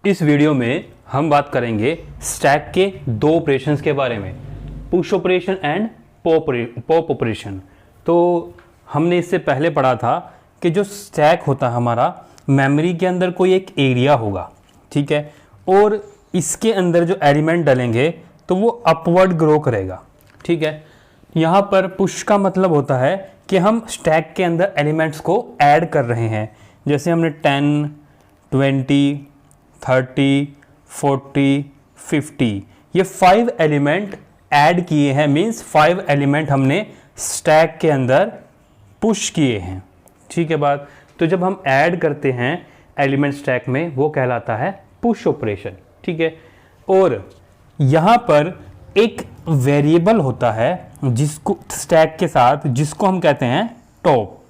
इस वीडियो में हम बात करेंगे स्टैक के दो ऑपरेशंस के बारे में, push operation and pop operation. तो हमने इससे पहले पढ़ा था कि जो स्टैक होता है हमारा, मेमोरी के अंदर कोई एक एरिया होगा, ठीक है, और इसके अंदर जो एलिमेंट डलेंगे तो वो अपवर्ड ग्रो करेगा, ठीक है। यहाँ पर पुश का मतलब होता है कि हम स्टैक के अंदर एलिमेंट्स को ऐड कर रहे हैं। जैसे हमने 10, 20, 30, 40, 50 ये 5 एलिमेंट ऐड किए हैं, मीन्स 5 एलिमेंट हमने स्टैक के अंदर पुश किए हैं, ठीक है बात। तो जब हम ऐड करते हैं एलिमेंट स्टैक में वो कहलाता है पुश ऑपरेशन, ठीक है। और यहाँ पर एक वेरिएबल होता है जिसको स्टैक के साथ, जिसको हम कहते हैं टॉप,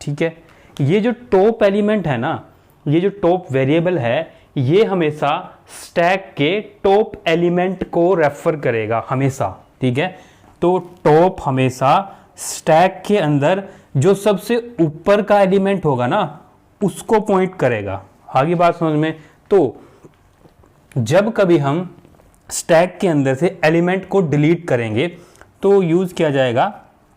ठीक है। ये जो टॉप एलिमेंट है ना, ये जो टॉप वेरिएबल है, ये हमेशा स्टैक के टॉप एलिमेंट को रेफर करेगा हमेशा, ठीक है। तो टॉप हमेशा स्टैक के अंदर जो सबसे ऊपर का एलिमेंट होगा ना उसको पॉइंट करेगा। आगे बात समझ में। तो जब कभी हम स्टैक के अंदर से एलिमेंट को डिलीट करेंगे तो यूज किया जाएगा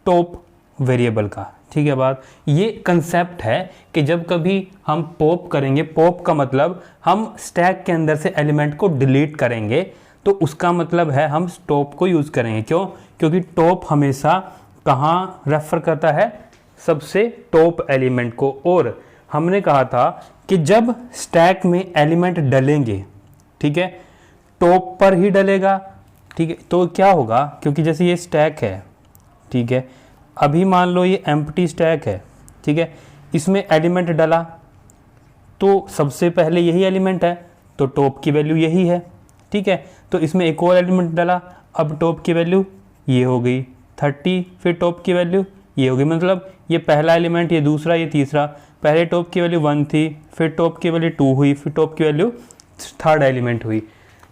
टॉप वेरिएबल का, ठीक है बात। ये कंसेप्ट है कि जब कभी हम पॉप करेंगे, पॉप का मतलब हम स्टैक के अंदर से एलिमेंट को डिलीट करेंगे, तो उसका मतलब है हम टॉप को यूज करेंगे। क्यों? क्योंकि टॉप हमेशा कहाँ रेफर करता है? सबसे टॉप एलिमेंट को। और हमने कहा था कि जब स्टैक में एलिमेंट डलेंगे, ठीक है, टॉप पर ही डलेगा, ठीक है। तो क्या होगा, क्योंकि जैसे ये स्टैक है, ठीक है, अभी मान लो ये एम्प्टी स्टैक है, ठीक है, इसमें एलिमेंट डला तो सबसे पहले यही एलिमेंट है, तो टॉप की वैल्यू यही है, ठीक है। तो इसमें एक और एलिमेंट डला, अब टॉप की वैल्यू ये हो गई 30, फिर टॉप की वैल्यू ये हो गई, मतलब ये पहला एलिमेंट, ये दूसरा, ये तीसरा। पहले टॉप की वैल्यू 1 थी, फिर टॉप की वैल्यू 2 हुई, फिर टॉप की वैल्यू थर्ड एलिमेंट हुई।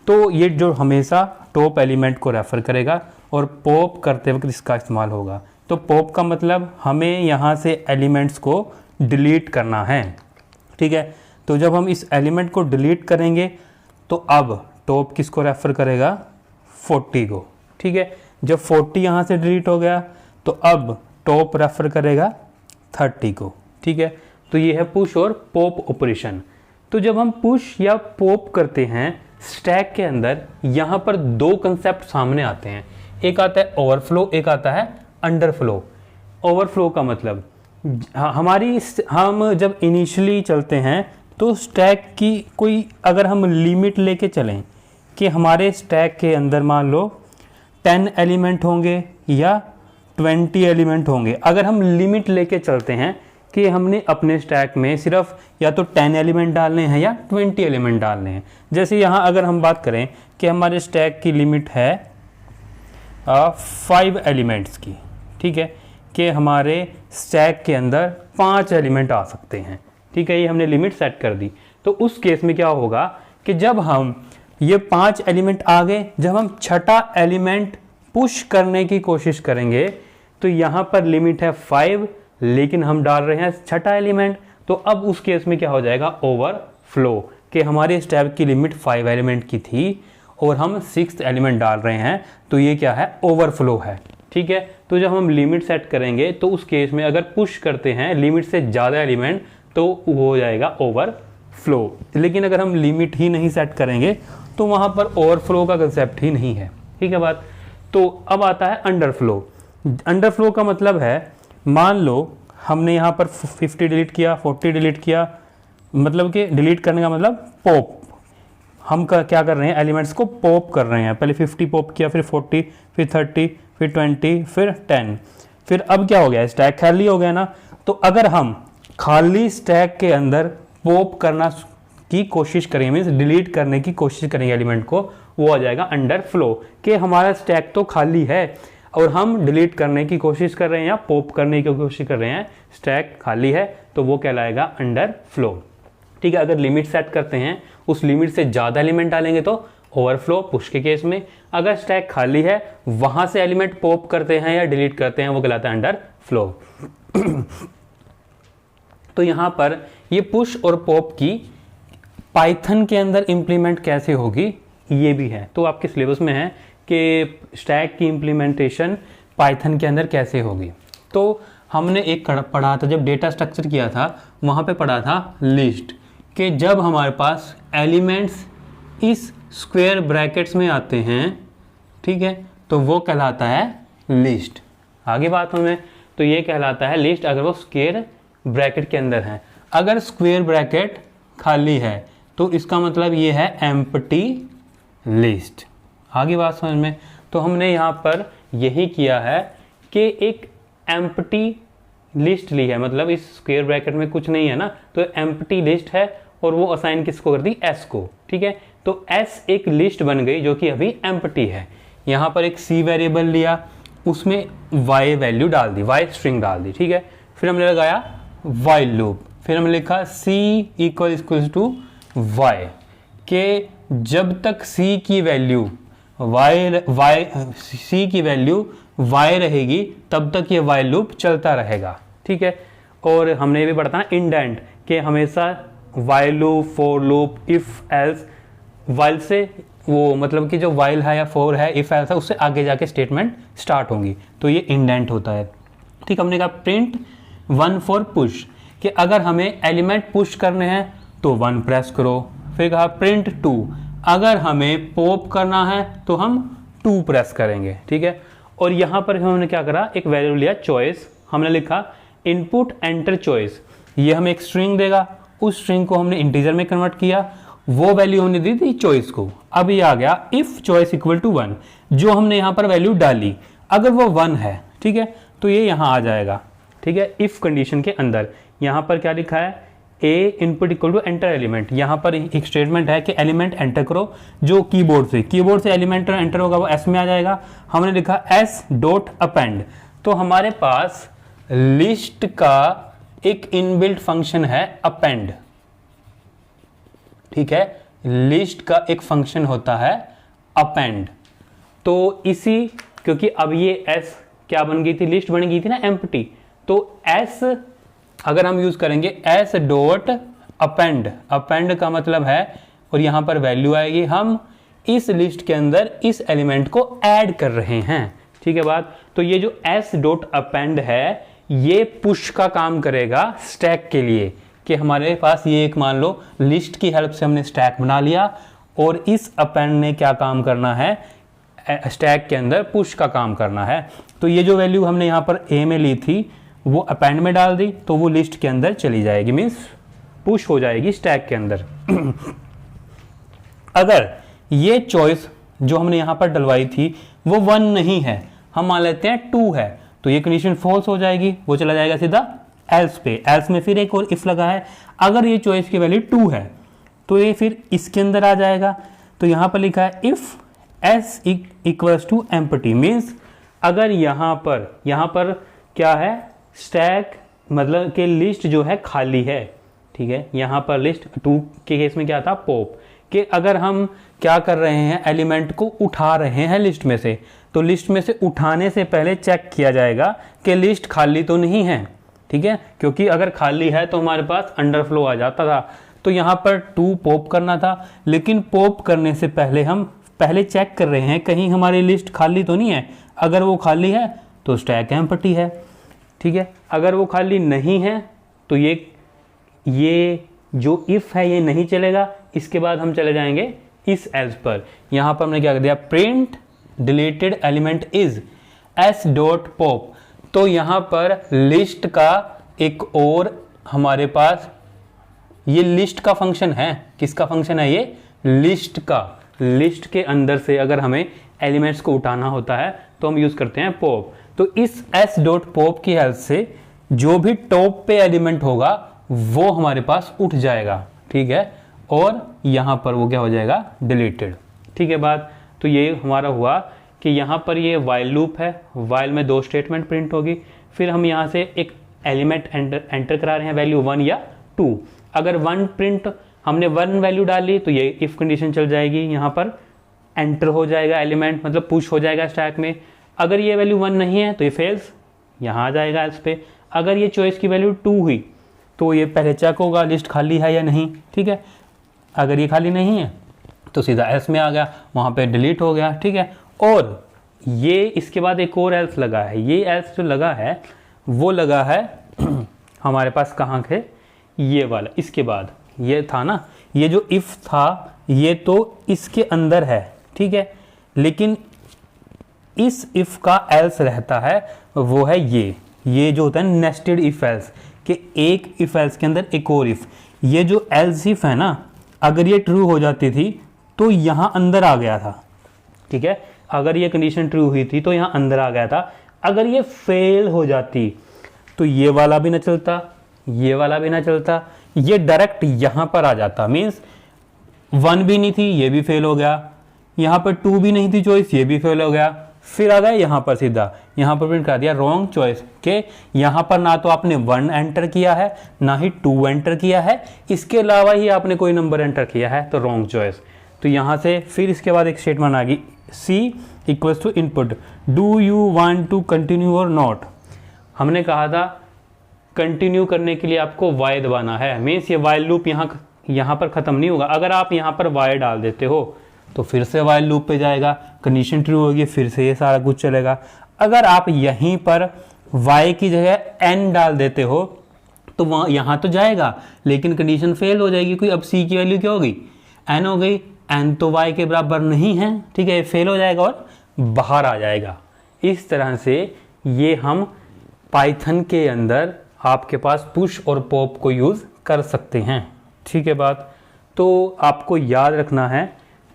तो ये जो हमेशा टॉप एलिमेंट को रेफर करेगा और पॉप करते वक्त इसका इस्तेमाल होगा। तो पॉप का मतलब हमें यहाँ से एलिमेंट्स को डिलीट करना है, ठीक है। तो जब हम इस एलिमेंट को डिलीट करेंगे तो अब टॉप किसको रेफर करेगा? 40 को, ठीक है। जब 40 यहाँ से डिलीट हो गया तो अब टॉप रेफर करेगा 30 को, ठीक है। तो ये है पुश और पॉप ऑपरेशन। तो जब हम पुश या पॉप करते हैं स्टैक के अंदर, यहाँ पर दो कंसेप्ट सामने आते हैं। एक आता है ओवरफ्लो, एक आता है अंडरफ्लो। ओवरफ्लो का मतलब हम जब इनिशियली चलते हैं तो स्टैक की कोई, अगर हम लिमिट लेके चलें कि हमारे स्टैक के अंदर मान लो 10 एलिमेंट होंगे या 20 एलिमेंट होंगे, अगर हम लिमिट लेके चलते हैं कि हमने अपने स्टैक में सिर्फ या तो 10 एलिमेंट डालने हैं या 20 एलिमेंट डालने हैं। जैसे यहाँ अगर हम बात करें कि हमारे स्टैक की लिमिट है 5 एलिमेंट्स की, ठीक है, कि हमारे स्टैक के अंदर 5 एलिमेंट आ सकते हैं, ठीक है, ये हमने लिमिट सेट कर दी। तो उस केस में क्या होगा कि जब हम ये 5 एलिमेंट आ गए, जब हम छठा एलिमेंट पुश करने की कोशिश करेंगे तो यहाँ पर लिमिट है 5, लेकिन हम डाल रहे हैं छठा एलिमेंट, तो अब उस केस में क्या हो जाएगा? ओवरफ्लो, कि हमारे स्टैक की लिमिट 5 एलिमेंट की थी और हम 6th एलिमेंट डाल रहे हैं, तो ये क्या है? ओवरफ्लो है, ठीक है। तो जब हम लिमिट सेट करेंगे तो उस केस में अगर पुश करते हैं लिमिट से ज़्यादा एलिमेंट तो वो हो जाएगा ओवरफ्लो। लेकिन अगर हम लिमिट ही नहीं सेट करेंगे तो वहाँ पर ओवरफ्लो का कंसेप्ट ही नहीं है, ठीक है बात। तो अब आता है अंडरफ्लो। अंडरफ्लो का मतलब है, मान लो हमने यहाँ पर 50 डिलीट किया, 40 डिलीट किया, मतलब कि डिलीट करने का मतलब पॉप, हम क्या कर रहे हैं? एलिमेंट्स को पॉप कर रहे हैं। पहले 50 पॉप किया, फिर 40, फिर 30, फिर 20, फिर 10, फिर अब क्या हो गया? स्टैक खाली हो गया ना। तो अगर हम खाली स्टैक के अंदर पॉप करना की कोशिश करेंगे, मीन्स डिलीट करने की कोशिश करेंगे एलिमेंट को, वो आ जाएगा अंडरफ्लो, कि हमारा स्टैक तो खाली है और हम डिलीट करने की कोशिश कर रहे हैं या पॉप करने की कोशिश कर रहे हैं, स्टैक खाली है, तो वो कहलाएगा अंडरफ्लो, ठीक है। अगर लिमिट सेट करते हैं, उस लिमिट से ज़्यादा एलिमेंट डालेंगे तो ओवरफ्लो, पुश के केस में। अगर स्टैक खाली है, वहां से एलिमेंट पॉप करते हैं या डिलीट करते हैं, वो कहलाता है अंडरफ्लो। तो यहां पर ये पुश और पॉप की पाइथन के अंदर इम्प्लीमेंट कैसे होगी ये भी है, तो आपके सिलेबस में है कि स्टैक की इम्प्लीमेंटेशन पाइथन के अंदर कैसे होगी। तो हमने एक पढ़ा था, जब डेटा स्ट्रक्चर किया था वहाँ पे पढ़ा था लिस्ट, कि जब हमारे पास एलिमेंट्स इस स्क्वायर ब्रैकेट्स में आते हैं, ठीक है, तो वो कहलाता है लिस्ट। आगे बात में तो ये कहलाता है लिस्ट अगर वो स्क्वायर ब्रैकेट के अंदर है। अगर स्क्वायर ब्रैकेट खाली है तो इसका मतलब ये है एम्प्टी लिस्ट। आगे बात समझ में। तो हमने यहाँ पर यही किया है कि एक एम्प्टी लिस्ट ली है, मतलब इस स्क्वायर ब्रैकेट में कुछ नहीं है ना, तो एम्प्टी लिस्ट है और वो असाइन किसको कर दी, एस को, ठीक है। तो एस एक लिस्ट बन गई जो कि अभी एम्प्टी है। यहाँ पर एक सी वेरिएबल लिया, उसमें वाई वैल्यू डाल दी, वाई स्ट्रिंग डाल दी, ठीक है। फिर हमने लगाया वाइल लूप, फिर हमने लिखा सी इक्वल्स टू वाई, के जब तक सी की वैल्यू सी की वैल्यू वाई रहेगी तब तक ये वाइल लूप चलता रहेगा, ठीक है। और हमने ये भी पढ़ा था ना इंडेंट, कि हमेशा while loop, for loop, if else, while से वो मतलब कि जो वाइल है या फॉर है, इफ एल्स है, उससे आगे जाके स्टेटमेंट स्टार्ट होंगी, तो ये इंडेंट होता है, ठीक। हमने कहा प्रिंट 1 फॉर पुश, कि अगर हमें एलिमेंट पुश करने हैं तो 1 प्रेस करो। फिर कहा प्रिंट 2, अगर हमें पॉप करना है तो हम 2 प्रेस करेंगे, ठीक है। और यहाँ पर हमने क्या करा, एक वैल्यू लिया चॉइस, हमने लिखा इनपुट एंटर चॉइस, ये हमें एक स्ट्रिंग देगा, उस स्ट्रिंग को हमने इंटीजर में कन्वर्ट किया, वो वैल्यू हमने दी थी चॉइस को। अब ये आ गया इफ चॉइस इक्वल टू 1, जो हमने यहाँ पर वैल्यू डाली अगर वो 1 है, ठीक है, तो ये यहाँ आ जाएगा, ठीक है। इफ कंडीशन के अंदर यहाँ पर क्या लिखा है, a input equal to enter element, यहाँ पर एक स्टेटमेंट है कि एलिमेंट एंटर करो, जो कीबोर्ड से एलिमेंट एंटर होगा वो एस में आ जाएगा। हमने लिखा एस डॉट अपेंड, तो हमारे पास लिस्ट का एक इनबिल्ट फंक्शन है अपेंड, ठीक है। लिस्ट का एक फंक्शन होता है अपेंड, तो इसी, क्योंकि अब ये एस क्या बन गई थी, लिस्ट बन गई थी ना एम्प्टी, तो एस अगर हम यूज करेंगे एस डॉट अपेंड, अपेंड का मतलब है, और यहां पर वैल्यू आएगी, हम इस लिस्ट के अंदर इस एलिमेंट को ऐड कर रहे हैं, ठीक है बात। तो ये जो एस डॉट अपेंड है ये पुश का काम करेगा स्टैक के लिए, कि हमारे पास ये एक मान लो लिस्ट की हेल्प से हमने स्टैक बना लिया, और इस अपेंड ने क्या काम करना है, स्टैक के अंदर पुश का काम करना है। तो ये जो वैल्यू हमने यहाँ पर ए में ली थी वो अपेंड में डाल दी, तो वो लिस्ट के अंदर चली जाएगी, मीन्स पुश हो जाएगी स्टैक के अंदर। अगर ये चॉइस जो हमने यहाँ पर डलवाई थी वो 1 नहीं है, हम मान लेते हैं 2 है, तो ये कंडीशन फॉल्स हो जाएगी, वो चला जाएगा सीधा एल्स पे। एल्स में फिर एक और इफ लगा है, अगर ये चॉइस की वैल्यू 2 है तो ये फिर इसके अंदर आ जाएगा। तो यहाँ पर लिखा है if S equals to empty, means अगर यहाँ पर क्या है, स्टैक मतलब कि लिस्ट जो है खाली है, ठीक है। यहाँ पर लिस्ट 2 के केस में क्या था, पॉप, कि अगर हम क्या कर रहे हैं, एलिमेंट को उठा रहे हैं लिस्ट में से, तो लिस्ट में से उठाने से पहले चेक किया जाएगा कि लिस्ट खाली तो नहीं है, ठीक है, क्योंकि अगर खाली है तो हमारे पास अंडरफ्लो आ जाता था। तो यहाँ पर 2 पॉप करना था, लेकिन पॉप करने से पहले हम पहले चेक कर रहे हैं कहीं हमारी लिस्ट खाली तो नहीं है, अगर वो खाली है तो स्टैक एम्प्टी है, ठीक है। अगर वो खाली नहीं है तो ये जो इफ है ये नहीं चलेगा। इसके बाद हम चले जाएंगे इस एल्स पर। यहाँ पर हमने क्या कर दिया, print deleted element is S dot pop, तो यहाँ पर लिस्ट का एक और हमारे पास ये लिस्ट का फंक्शन है, किसका फंक्शन है ये, लिस्ट का। लिस्ट के अंदर से अगर हमें एलिमेंट्स को उठाना होता है तो हम यूज करते हैं पॉप। तो इस एस डॉट पॉप की हेल्प से जो भी टॉप पे एलिमेंट होगा वो हमारे पास उठ जाएगा, ठीक है, और यहां पर वो क्या हो जाएगा, डिलीटेड, ठीक है बात। तो ये हमारा हुआ कि यहां पर ये वाइल लूप है, वाइल में 2 स्टेटमेंट प्रिंट होगी, फिर हम यहां से एक एलिमेंट एंटर करा रहे हैं, वैल्यू 1 या 2। अगर 1 प्रिंट हमने 1 वैल्यू डाली तो ये इफ कंडीशन चल जाएगी, यहाँ पर एंटर हो जाएगा एलिमेंट, मतलब पुश हो जाएगा स्टैक में। अगर ये वैल्यू 1 नहीं है तो ये फेल्स, यहाँ आ जाएगा एल्स पे। अगर ये चॉइस की वैल्यू 2 हुई तो ये पहले चेक होगा लिस्ट खाली है या नहीं, ठीक है। अगर ये खाली नहीं है तो सीधा एल्स में आ गया, वहाँ पे डिलीट हो गया, ठीक है। और ये इसके बाद एक और एल्स लगा है, ये एल्स जो लगा है वो लगा है हमारे पास कहाँ के, ये वाला, इसके बाद ये था ना, ये जो इफ़ था ये तो इसके अंदर है, ठीक है, लेकिन इस इफ़ का एल्स रहता है वो है ये जो होता है नेस्टेड इफ एल्स, कि एक इफ एल्स के अंदर एक और इफ। ये जो एल्स इफ है ना, अगर ये ट्रू हो जाती थी तो यहाँ अंदर आ गया था, ठीक है, अगर ये कंडीशन ट्रू हुई थी तो यहाँ अंदर आ गया था। अगर ये फेल हो जाती तो ये वाला भी ना चलता, ये वाला भी ना चलता, ये डायरेक्ट यहाँ पर आ जाता। मीन्स 1 भी नहीं थी, ये भी फेल हो गया, यहाँ पर 2 भी नहीं थी चॉइस, ये भी फेल हो गया, फिर आ गया यहाँ पर सीधा, यहाँ पर प्रिंट कर दिया रॉन्ग चॉइस, के यहाँ पर ना तो आपने 1 एंटर किया है ना ही 2 एंटर किया है, इसके अलावा ही आपने कोई नंबर एंटर किया है, तो रॉन्ग चॉइस। तो यहाँ से फिर इसके बाद एक स्टेटमेंट आ गई, C equals to input, do you want to continue और नॉट। हमने कहा था कंटिन्यू करने के लिए आपको y दबाना है, मीन्स ये वाइल लूप यहाँ पर ख़त्म नहीं होगा। अगर आप यहाँ पर y डाल देते हो तो फिर से वाइल लूप पे जाएगा, कंडीशन ट्रू होगी, फिर से ये सारा कुछ चलेगा। अगर आप यहीं पर y की जगह n डाल देते हो तो वहाँ यहाँ तो जाएगा लेकिन कंडीशन फेल हो जाएगी, कोई अब c की वैल्यू क्या होगी, n हो गई, n तो y के बराबर नहीं है, ठीक है, फेल हो जाएगा और बाहर आ जाएगा। इस तरह से ये हम पाइथन के अंदर आपके पास पुश और पॉप को यूज़ कर सकते हैं, ठीक है बात। तो आपको याद रखना है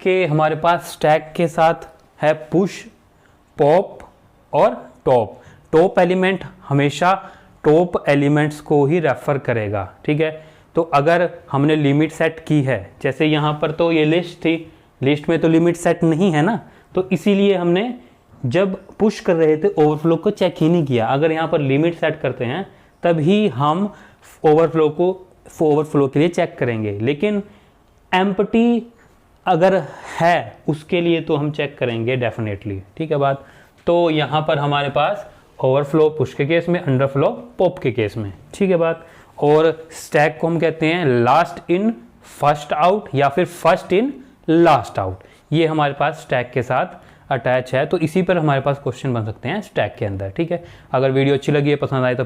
कि हमारे पास स्टैक के साथ है पुश, पॉप और टॉप। टॉप एलिमेंट हमेशा टॉप एलिमेंट्स को ही रेफर करेगा, ठीक है। तो अगर हमने लिमिट सेट की है, जैसे यहाँ पर तो ये लिस्ट थी, लिस्ट में तो लिमिट सेट नहीं है ना, तो इसीलिए हमने जब पुश कर रहे थे ओवरफ्लो को चेक ही नहीं किया। अगर यहाँ पर लिमिट सेट करते हैं तभी हम ओवरफ्लो के लिए चेक करेंगे, लेकिन एम्प्टी अगर है उसके लिए तो हम चेक करेंगे डेफिनेटली, ठीक है बात। तो यहाँ पर हमारे पास ओवरफ्लो पुश के केस में, अंडरफ्लो पॉप के केस में, ठीक है बात। और स्टैक को हम कहते हैं लास्ट इन फर्स्ट आउट या फिर फर्स्ट इन लास्ट आउट। ये हमारे पास स्टैक के साथ अटैच है, तो इसी पर हमारे पास क्वेश्चन बन सकते हैं स्टैक के अंदर, ठीक है। अगर वीडियो अच्छी लगी है, पसंद आए तो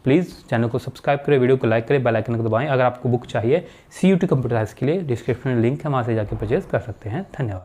प्लीज़ चैनल को सब्सक्राइब करें, वीडियो को लाइक करें, बेल आइकन को दबाएं। अगर आपको बुक चाहिए CUT कंप्यूटर साइंस के लिए डिस्क्रिप्शन में लिंक है, वहाँ से जाके परचेज कर सकते हैं। धन्यवाद।